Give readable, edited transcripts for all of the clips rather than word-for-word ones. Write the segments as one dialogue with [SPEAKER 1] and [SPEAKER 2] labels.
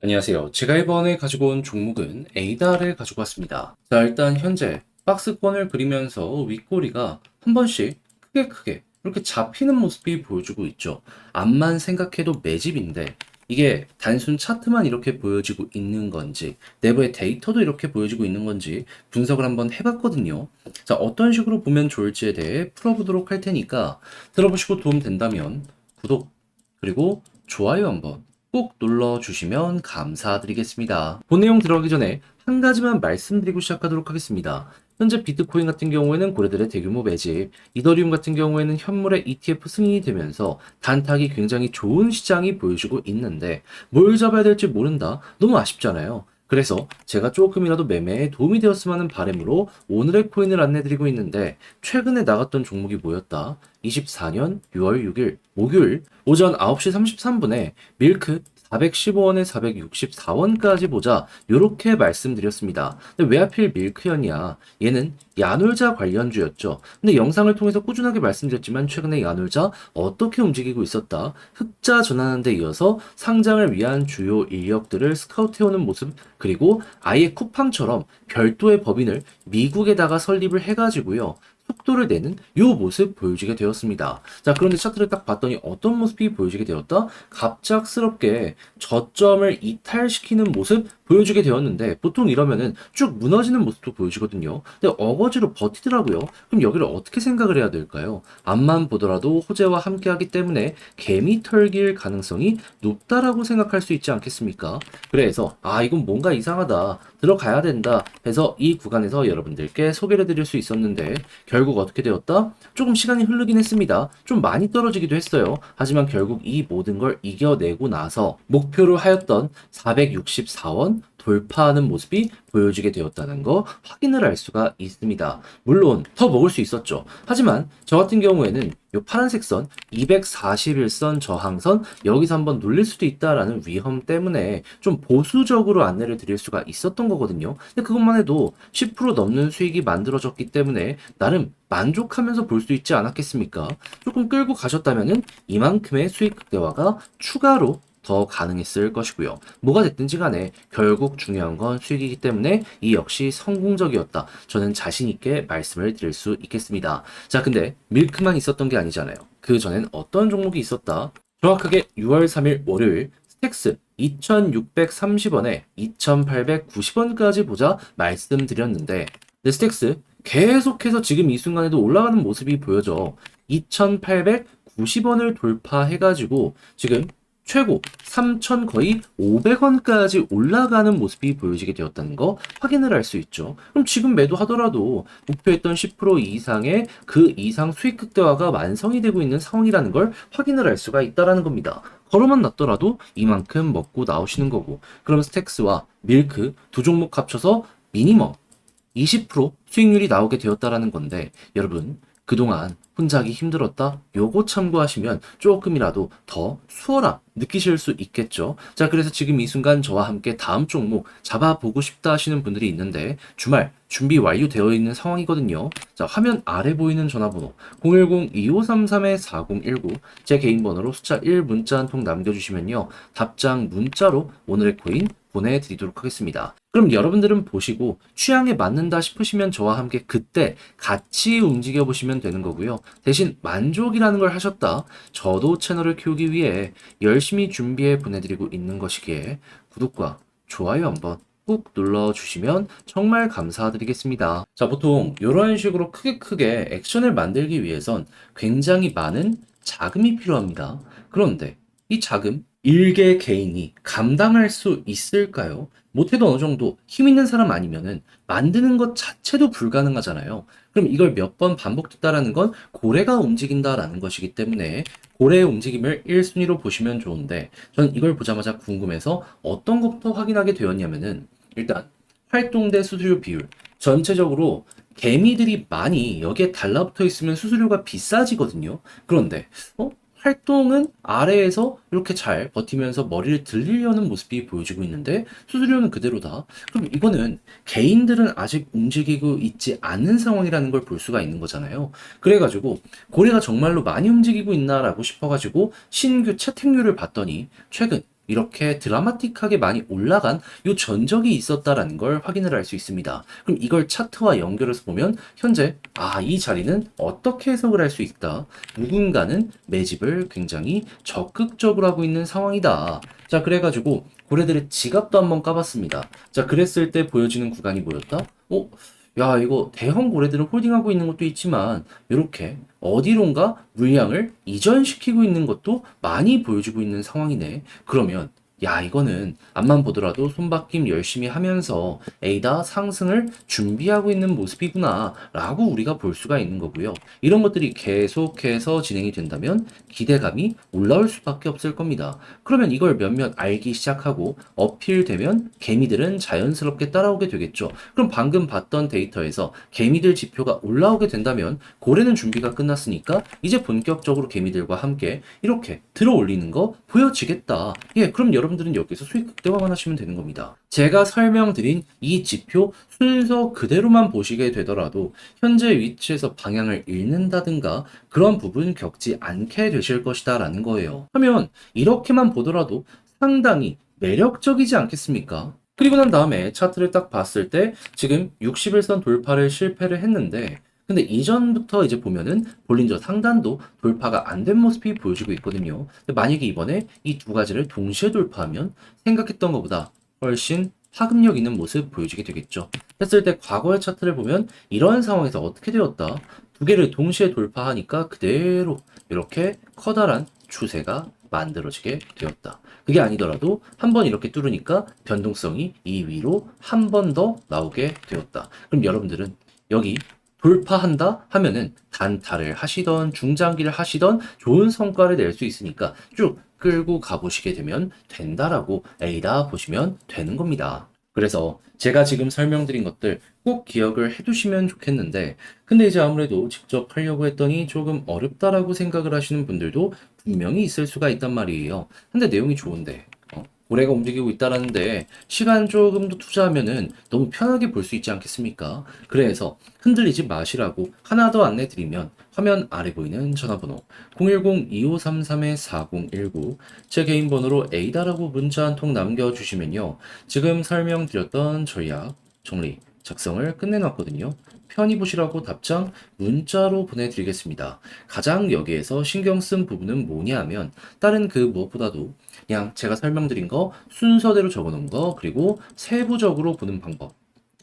[SPEAKER 1] 안녕하세요. 제가 이번에 가지고 온 종목은 에이다를 가지고 왔습니다. 자, 일단 현재 박스권을 그리면서 윗꼬리가 한 번씩 크게 이렇게 잡히는 모습이 보여주고 있죠. 앞만 생각해도 매집인데 이게 단순 차트만 이렇게 보여지고 있는 건지 내부의 데이터도 이렇게 보여지고 있는 건지 분석을 한번 해봤거든요. 자, 어떤 식으로 보면 좋을지에 대해 풀어보도록 할 테니까 들어보시고 도움 된다면 구독 그리고 좋아요 한번 꼭 눌러주시면 감사드리겠습니다. 본 내용 들어가기 전에 한 가지만 말씀드리고 시작하도록 하겠습니다. 현재 비트코인 같은 경우에는 고래들의 대규모 매집, 이더리움 같은 경우에는 현물의 ETF 승인이 되면서 단타기 굉장히 좋은 시장이 보여주고 있는데 뭘 잡아야 될지 모른다? 너무 아쉽잖아요. 그래서 제가 조금이라도 매매에 도움이 되었으면 하는 바람으로 오늘의 코인을 안내드리고 있는데 최근에 나갔던 종목이 뭐였다? 24년 6월 6일 목요일 오전 9시 33분에 밀크 415원에 464원까지 보자 요렇게 말씀드렸습니다. 근데 왜 하필 밀크였냐? 얘는 야놀자 관련주였죠. 근데 영상을 통해서 꾸준하게 말씀드렸지만 최근에 야놀자 어떻게 움직이고 있었다? 흑자 전환하는 데 이어서 상장을 위한 주요 인력들을 스카우트해오는 모습, 그리고 아예 쿠팡처럼 별도의 법인을 미국에다가 설립을 해가지고요. 속도를 내는 요 모습 보여지게 되었습니다. 자, 그런데 차트를 딱 봤더니 어떤 모습이 보여지게 되었다? 갑작스럽게 저점을 이탈시키는 모습 보여주게 되었는데 보통 이러면은 쭉 무너지는 모습도 보여지거든요. 근데 어거지로 버티더라고요. 그럼 여기를 어떻게 생각을 해야 될까요? 앞만 보더라도 호재와 함께하기 때문에 개미 털길 가능성이 높다라고 생각할 수 있지 않겠습니까? 그래서 이건 뭔가 이상하다, 들어가야 된다 해서 이 구간에서 여러분들께 소개를 해드릴 수 있었는데 결국 어떻게 되었다? 조금 시간이 흐르긴 했습니다. 좀 많이 떨어지기도 했어요. 하지만 결국 이 모든 걸 이겨내고 나서 목표로 하였던 464원 돌파하는 모습이 보여지게 되었다는 거 확인을 할 수가 있습니다. 물론 더 먹을 수 있었죠. 하지만 저 같은 경우에는 이 파란색 선 241선 저항선 여기서 한번 눌릴 수도 있다라는 위험 때문에 좀 보수적으로 안내를 드릴 수가 있었던 거거든요. 근데 그것만 해도 10% 넘는 수익이 만들어졌기 때문에 나름 만족하면서 볼 수 있지 않았겠습니까? 조금 끌고 가셨다면은 이만큼의 수익 극대화가 추가로 더 가능했을 것이고요. 뭐가 됐든지 간에 결국 중요한 건 수익이기 때문에 이 역시 성공적이었다. 저는 자신 있게 말씀을 드릴 수 있겠습니다. 자, 근데 밀크만 있었던 게 아니잖아요. 그 전엔 어떤 종목이 있었다? 정확하게 6월 3일 월요일 스택스 2,630원에 2,890원까지 보자 말씀드렸는데 스택스 계속해서 지금 이 순간에도 올라가는 모습이 보여져 2,890원을 돌파해가지고 지금 최고 3,000 거의 500원까지 올라가는 모습이 보여지게 되었다는 거 확인을 할 수 있죠. 그럼 지금 매도하더라도 목표했던 10% 이상의 그 이상 수익 극대화가 완성이 되고 있는 상황이라는 걸 확인을 할 수가 있다라는 겁니다. 걸어만 놨더라도 이만큼 먹고 나오시는 거고, 그럼 스택스와 밀크 두 종목 합쳐서 미니멈 20% 수익률이 나오게 되었다라는 건데, 여러분 그동안 혼자 하기 힘들었다? 요거 참고하시면 조금이라도 더 수월함 느끼실 수 있겠죠. 자, 그래서 지금 이 순간 저와 함께 다음 종목 잡아보고 싶다 하시는 분들이 있는데 주말 준비 완료되어 있는 상황이거든요. 자, 화면 아래 보이는 전화번호 010-2533-4019 제 개인 번호로 숫자 1 문자 한 통 남겨주시면요. 답장 문자로 오늘의 코인 보내드리도록 하겠습니다. 그럼 여러분들은 보시고 취향에 맞는다 싶으시면 저와 함께 그때 같이 움직여 보시면 되는 거고요. 대신 만족이라는 걸 하셨다. 저도 채널을 키우기 위해 열심히 준비해 보내드리고 있는 것이기에 구독과 좋아요 한번 꾹 눌러주시면 정말 감사드리겠습니다. 자, 보통 이런 식으로 크게 액션을 만들기 위해선 굉장히 많은 자금이 필요합니다. 그런데 이 자금 일개 개인이 감당할 수 있을까요? 못해도 어느 정도 힘 있는 사람 아니면은 만드는 것 자체도 불가능하잖아요. 그럼 이걸 몇 번 반복됐다라는 건 고래가 움직인다라는 것이기 때문에 고래의 움직임을 1순위로 보시면 좋은데, 전 이걸 보자마자 궁금해서 어떤 것부터 확인하게 되었냐면은 일단 활동 대 수수료 비율 전체적으로 개미들이 많이 여기에 달라붙어 있으면 수수료가 비싸지거든요. 그런데 활동은 아래에서 이렇게 잘 버티면서 머리를 들리려는 모습이 보여지고 있는데 수수료는 그대로다. 그럼 이거는 개인들은 아직 움직이고 있지 않은 상황이라는 걸 볼 수가 있는 거잖아요. 그래가지고 고래가 정말로 많이 움직이고 있나라고 싶어가지고 신규 채택률을 봤더니 최근 이렇게 드라마틱하게 많이 올라간 요 전적이 있었다라는 걸 확인을 할 수 있습니다. 그럼 이걸 차트와 연결해서 보면 현재 이 자리는 어떻게 해석을 할 수 있다. 누군가는 매집을 굉장히 적극적으로 하고 있는 상황이다. 자, 그래가지고 고래들의 지갑도 한번 까봤습니다. 자, 그랬을 때 보여지는 구간이 뭐였다? 야, 이거 대형 고래들을 홀딩하고 있는 것도 있지만 이렇게 어디론가 물량을 이전시키고 있는 것도 많이 보여주고 있는 상황이네. 그러면 야, 이거는 앞만 보더라도 손바뀜 열심히 하면서 에이다 상승을 준비하고 있는 모습이구나 라고 우리가 볼 수가 있는 거고요. 이런 것들이 계속해서 진행이 된다면 기대감이 올라올 수밖에 없을 겁니다. 그러면 이걸 몇몇 알기 시작하고 어필되면 개미들은 자연스럽게 따라오게 되겠죠. 그럼 방금 봤던 데이터에서 개미들 지표가 올라오게 된다면 고래는 준비가 끝났으니까 이제 본격적으로 개미들과 함께 이렇게 들어 올리는 거 보여지겠다. 예, 그럼 여러분들은 여기서 수익 극대화만 하시면 되는 겁니다. 제가 설명드린 이 지표 순서 그대로만 보시게 되더라도 현재 위치에서 방향을 잃는다든가 그런 부분 겪지 않게 되실 것이다 라는 거예요. 하면 이렇게만 보더라도 상당히 매력적이지 않겠습니까? 그리고 난 다음에 차트를 딱 봤을 때 지금 60일선 돌파를 실패를 했는데 근데 이전부터 이제 보면은 볼린저 상단도 돌파가 안 된 모습이 보여지고 있거든요. 근데 만약에 이번에 이 두 가지를 동시에 돌파하면 생각했던 것보다 훨씬 파급력 있는 모습 보여지게 되겠죠. 했을 때 과거의 차트를 보면 이런 상황에서 어떻게 되었다? 두 개를 동시에 돌파하니까 그대로 이렇게 커다란 추세가 만들어지게 되었다. 그게 아니더라도 한 번 이렇게 뚫으니까 변동성이 이 위로 한 번 더 나오게 되었다. 그럼 여러분들은 여기 돌파한다 하면은 단타를 하시던 중장기를 하시던 좋은 성과를 낼 수 있으니까 쭉 끌고 가보시게 되면 된다라고 에이다 보시면 되는 겁니다. 그래서 제가 지금 설명드린 것들 꼭 기억을 해두시면 좋겠는데 근데 이제 아무래도 직접 하려고 했더니 조금 어렵다라고 생각을 하시는 분들도 분명히 있을 수가 있단 말이에요. 근데 내용이 좋은데 고래가 움직이고 있다라는데 시간 조금 더 투자하면은 너무 편하게 볼 수 있지 않겠습니까? 그래서 흔들리지 마시라고 하나 더 안내 드리면 화면 아래 보이는 전화번호 010-2533-4019 제 개인 번호로 에이다라고 문자 한 통 남겨주시면요. 지금 설명드렸던 전략 정리 작성을 끝내놨거든요. 편히 보시라고 답장 문자로 보내드리겠습니다. 가장 여기에서 신경 쓴 부분은 뭐냐 하면 다른 그 무엇보다도 그냥 제가 설명드린 거 순서대로 적어놓은 거 그리고 세부적으로 보는 방법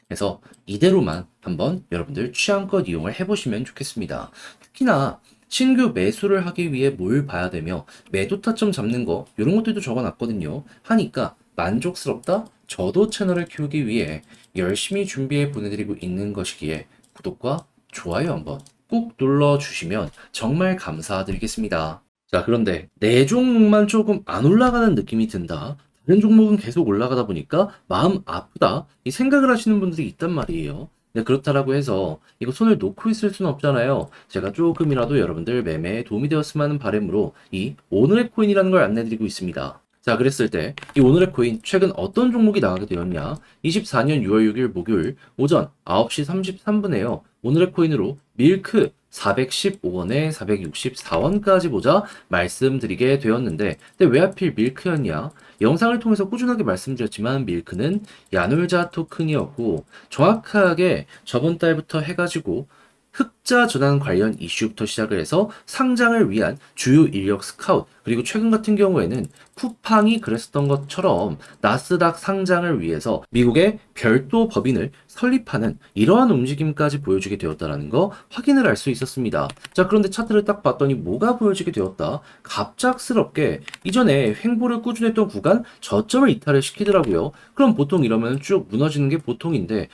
[SPEAKER 1] 그래서 이대로만 한번 여러분들 취향껏 이용을 해보시면 좋겠습니다. 특히나 신규 매수를 하기 위해 뭘 봐야 되며 매도 타점 잡는 거 이런 것들도 적어놨거든요. 하니까 만족스럽다? 저도 채널을 키우기 위해 열심히 준비해 보내드리고 있는 것이기에 구독과 좋아요 한번 꾹 눌러주시면 정말 감사드리겠습니다. 자, 그런데 내 종목만 조금 안 올라가는 느낌이 든다. 다른 종목은 계속 올라가다 보니까 마음 아프다. 이 생각을 하시는 분들이 있단 말이에요. 근데 그렇다라고 해서 이거 손을 놓고 있을 수는 없잖아요. 제가 조금이라도 여러분들 매매에 도움이 되었으면 하는 바람으로 이 오늘의 코인이라는 걸 안내드리고 있습니다. 자, 그랬을 때 이 오늘의 코인 최근 어떤 종목이 나가게 되었냐? 24년 6월 6일 목요일 오전 9시 33분에요. 오늘의 코인으로 밀크 415원에 464원까지 보자 말씀드리게 되었는데 근데 왜 하필 밀크였냐? 영상을 통해서 꾸준하게 말씀드렸지만 밀크는 야놀자 토큰이었고 정확하게 저번 달부터 해가지고 흑자 전환 관련 이슈부터 시작을 해서 상장을 위한 주요 인력 스카웃 그리고 최근 같은 경우에는 쿠팡이 그랬었던 것처럼 나스닥 상장을 위해서 미국의 별도 법인을 설립하는 이러한 움직임까지 보여주게 되었다는 거 확인을 할 수 있었습니다. 자, 그런데 차트를 딱 봤더니 뭐가 보여지게 되었다? 갑작스럽게 이전에 횡보를 꾸준히 했던 구간 저점을 이탈을 시키더라고요. 그럼 보통 이러면 쭉 무너지는 게 보통인데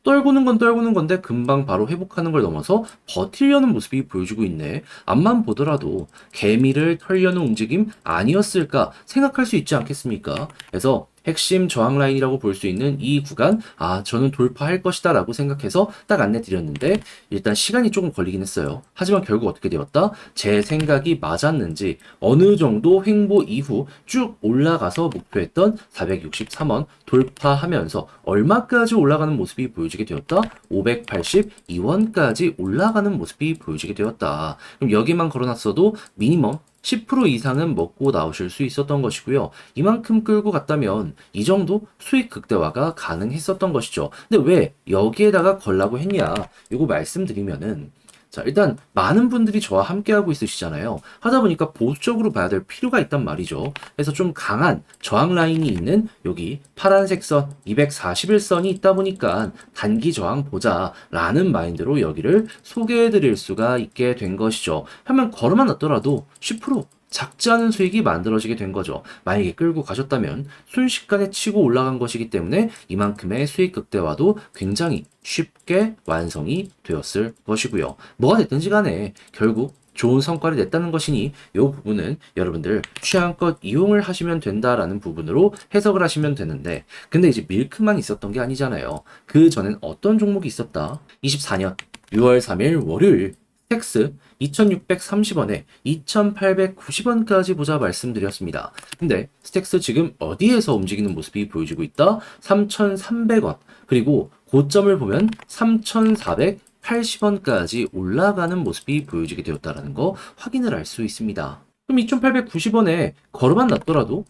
[SPEAKER 1] 떨구는 건 떨구는 건데 금방 바로 회복하는 걸 넘어서 버티려는 모습이 보여주고 있네. 앞만 보더라도 개미를 털려는 움직임 아니었을까 생각할 수 있지 않겠습니까? 그래서 핵심 저항 라인이라고 볼 수 있는 이 구간 저는 돌파할 것이다 라고 생각해서 딱 안내 드렸는데 일단 시간이 조금 걸리긴 했어요. 하지만 결국 어떻게 되었다? 제 생각이 맞았는지 어느 정도 횡보 이후 쭉 올라가서 목표했던 463원 돌파하면서 얼마까지 올라가는 모습이 보여지게 되었다? 582원까지 올라가는 모습이 보여지게 되었다. 그럼 여기만 걸어놨어도 미니멈 10% 이상은 먹고 나오실 수 있었던 것이고요. 이만큼 끌고 갔다면 이 정도 수익 극대화가 가능했었던 것이죠. 근데 왜 여기에다가 걸라고 했냐? 이거 말씀드리면은 자, 일단 많은 분들이 저와 함께하고 있으시잖아요. 하다 보니까 보수적으로 봐야 될 필요가 있단 말이죠. 그래서 좀 강한 저항 라인이 있는 여기 파란색 선 241선이 있다 보니까 단기 저항 보자라는 마인드로 여기를 소개해 드릴 수가 있게 된 것이죠. 하면 걸어만 놨더라도 10% 작지 않은 수익이 만들어지게 된 거죠. 만약에 끌고 가셨다면 순식간에 치고 올라간 것이기 때문에 이만큼의 수익 극대화도 굉장히 쉽게 완성이 되었을 것이고요. 뭐가 됐든지 간에 결국 좋은 성과를 냈다는 것이니 이 부분은 여러분들 취향껏 이용을 하시면 된다라는 부분으로 해석을 하시면 되는데, 근데 이제 밀크만 있었던 게 아니잖아요. 그 전엔 어떤 종목이 있었다? 24년 6월 3일 월요일 스택스 2630원에 2890원까지 보자 말씀드렸습니다. 근데 스택스 지금 어디에서 움직이는 모습이 보여지고 있다? 3300원. 그리고 고점을 보면 3480원까지 올라가는 모습이 보여지게 되었다는 거 확인을 할 수 있습니다. 그럼 2890원에 걸어만 놨더라도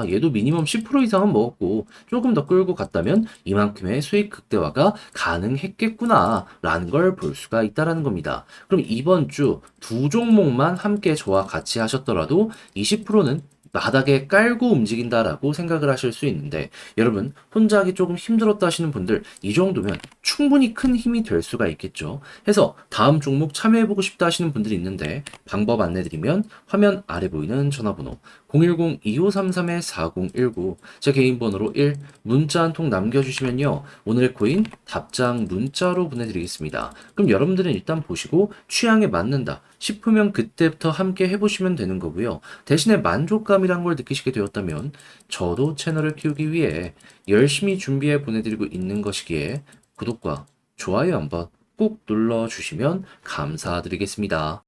[SPEAKER 1] 얘도 미니멈 10% 이상은 먹었고 조금 더 끌고 갔다면 이만큼의 수익 극대화가 가능했겠구나 라는 걸 볼 수가 있다라는 겁니다. 그럼 이번 주 두 종목만 함께 저와 같이 하셨더라도 20%는 바닥에 깔고 움직인다라고 생각을 하실 수 있는데, 여러분 혼자 하기 조금 힘들었다 하시는 분들 이 정도면 충분히 큰 힘이 될 수가 있겠죠. 해서 다음 종목 참여해보고 싶다 하시는 분들이 있는데 방법 안내드리면 화면 아래 보이는 전화번호 010-2533-4019 제 개인 번호로 1 문자 한 통 남겨주시면요 오늘의 코인 답장 문자로 보내드리겠습니다. 그럼 여러분들은 일단 보시고 취향에 맞는다 싶으면 그때부터 함께 해보시면 되는 거고요. 대신에 만족감이란 걸 느끼시게 되었다면 저도 채널을 키우기 위해 열심히 준비해 보내드리고 있는 것이기에 구독과 좋아요 한번 꼭 눌러주시면 감사드리겠습니다.